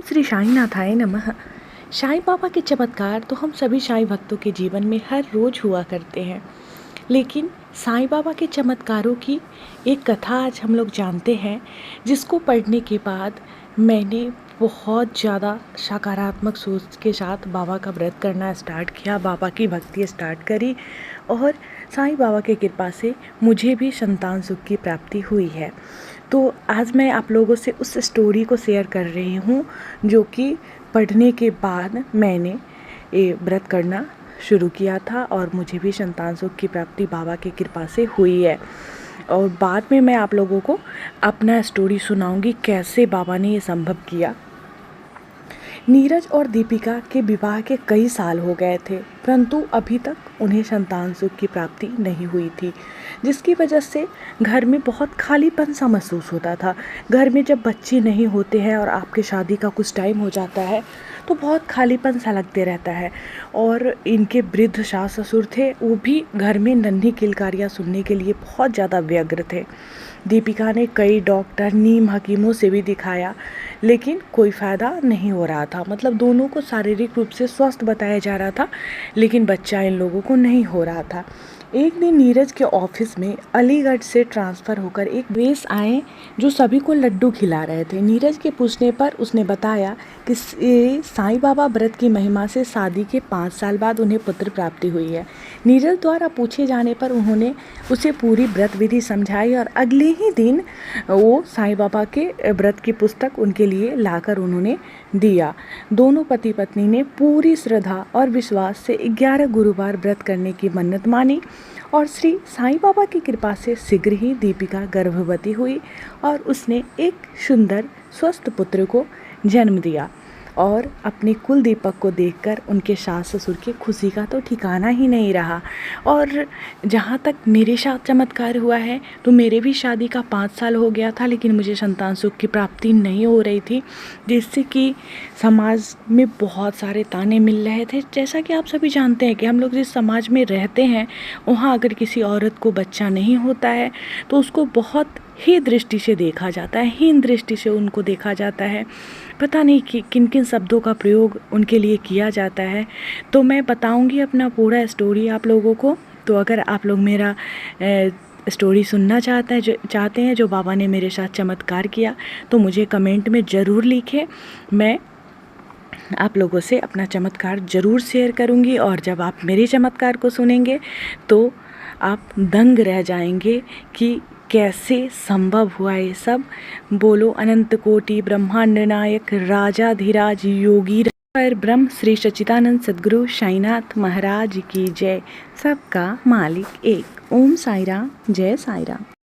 श्री साईनाथाय नमः। साईं बाबा के चमत्कार तो हम सभी साईं भक्तों के जीवन में हर रोज़ हुआ करते हैं, लेकिन साईं बाबा के चमत्कारों की एक कथा आज हम लोग जानते हैं, जिसको पढ़ने के बाद मैंने बहुत ज़्यादा सकारात्मक सोच के साथ बाबा का व्रत करना स्टार्ट किया, बाबा की भक्ति स्टार्ट करी और साईं बाबा की कृपा से मुझे भी संतान सुख की प्राप्ति हुई है। तो आज मैं आप लोगों से उस स्टोरी को शेयर कर रही हूँ जो कि पढ़ने के बाद मैंने ये व्रत करना शुरू किया था और मुझे भी संतान सुख की प्राप्ति बाबा की कृपा से हुई है। और बाद में मैं आप लोगों को अपना स्टोरी सुनाऊंगी कैसे बाबा ने ये संभव किया। नीरज और दीपिका के विवाह के कई साल हो गए थे, परंतु अभी तक उन्हें संतान सुख की प्राप्ति नहीं हुई थी, जिसकी वजह से घर में बहुत खालीपन सा महसूस होता था। घर में जब बच्चे नहीं होते हैं और आपके शादी का कुछ टाइम हो जाता है तो बहुत खालीपन सा लगते रहता है। और इनके वृद्ध सास ससुर थे, वो भी घर में नन्ही किलकारियाँ सुनने के लिए बहुत ज़्यादा व्यग्र थे। दीपिका ने कई डॉक्टर नीम हकीमों से भी दिखाया, लेकिन कोई फ़ायदा नहीं हो रहा था। मतलब दोनों को शारीरिक रूप से स्वस्थ बताया जा रहा था, लेकिन बच्चा इन लोगों को नहीं हो रहा था। एक दिन नीरज के ऑफिस में अलीगढ़ से ट्रांसफ़र होकर एक वेश आए जो सभी को लड्डू खिला रहे थे। नीरज के पूछने पर उसने बताया कि साईं बाबा व्रत की महिमा से शादी के 5 साल बाद उन्हें पुत्र प्राप्ति हुई है। नीरज द्वारा पूछे जाने पर उन्होंने उसे पूरी व्रत विधि समझाई और अगले ही दिन वो साईं बाबा के व्रत की पुस्तक उनके लिए लाकर उन्होंने दिया। दोनों पति पत्नी ने पूरी श्रद्धा और विश्वास से 11 गुरुवार व्रत करने की मन्नत मानी और श्री साईं बाबा की कृपा से शीघ्र ही दीपिका गर्भवती हुई और उसने एक सुंदर स्वस्थ पुत्र को जन्म दिया। और अपने कुल दीपक को देखकर उनके सास ससुर की खुशी का तो ठिकाना ही नहीं रहा। और जहाँ तक मेरे साथ चमत्कार हुआ है तो मेरे भी शादी का 5 साल हो गया था, लेकिन मुझे संतान सुख की प्राप्ति नहीं हो रही थी, जिससे कि समाज में बहुत सारे ताने मिल रहे थे। जैसा कि आप सभी जानते हैं कि हम लोग जिस समाज में रहते हैं वहाँ अगर किसी औरत को बच्चा नहीं होता है तो उसको बहुत ही दृष्टि से देखा जाता है, हीन दृष्टि से उनको देखा जाता है। पता नहीं कि किन किन शब्दों का प्रयोग उनके लिए किया जाता है। तो मैं बताऊंगी अपना पूरा स्टोरी आप लोगों को। तो अगर आप लोग मेरा स्टोरी सुनना चाहते हैं जो बाबा ने मेरे साथ चमत्कार किया, तो मुझे कमेंट में ज़रूर लिखें। मैं आप लोगों से अपना चमत्कार ज़रूर शेयर करूंगी और जब आप मेरे चमत्कार को सुनेंगे तो आप दंग रह जाएंगे कि कैसे संभव हुआ ये सब। बोलो अनंत कोटि ब्रह्मांड नायक राजाधिराज योगी पर ब्रह्म श्री सच्चिदानंद सद्गुरु साईनाथ महाराज की जय। सबका मालिक एक। ओम साई राम, जय साई राम।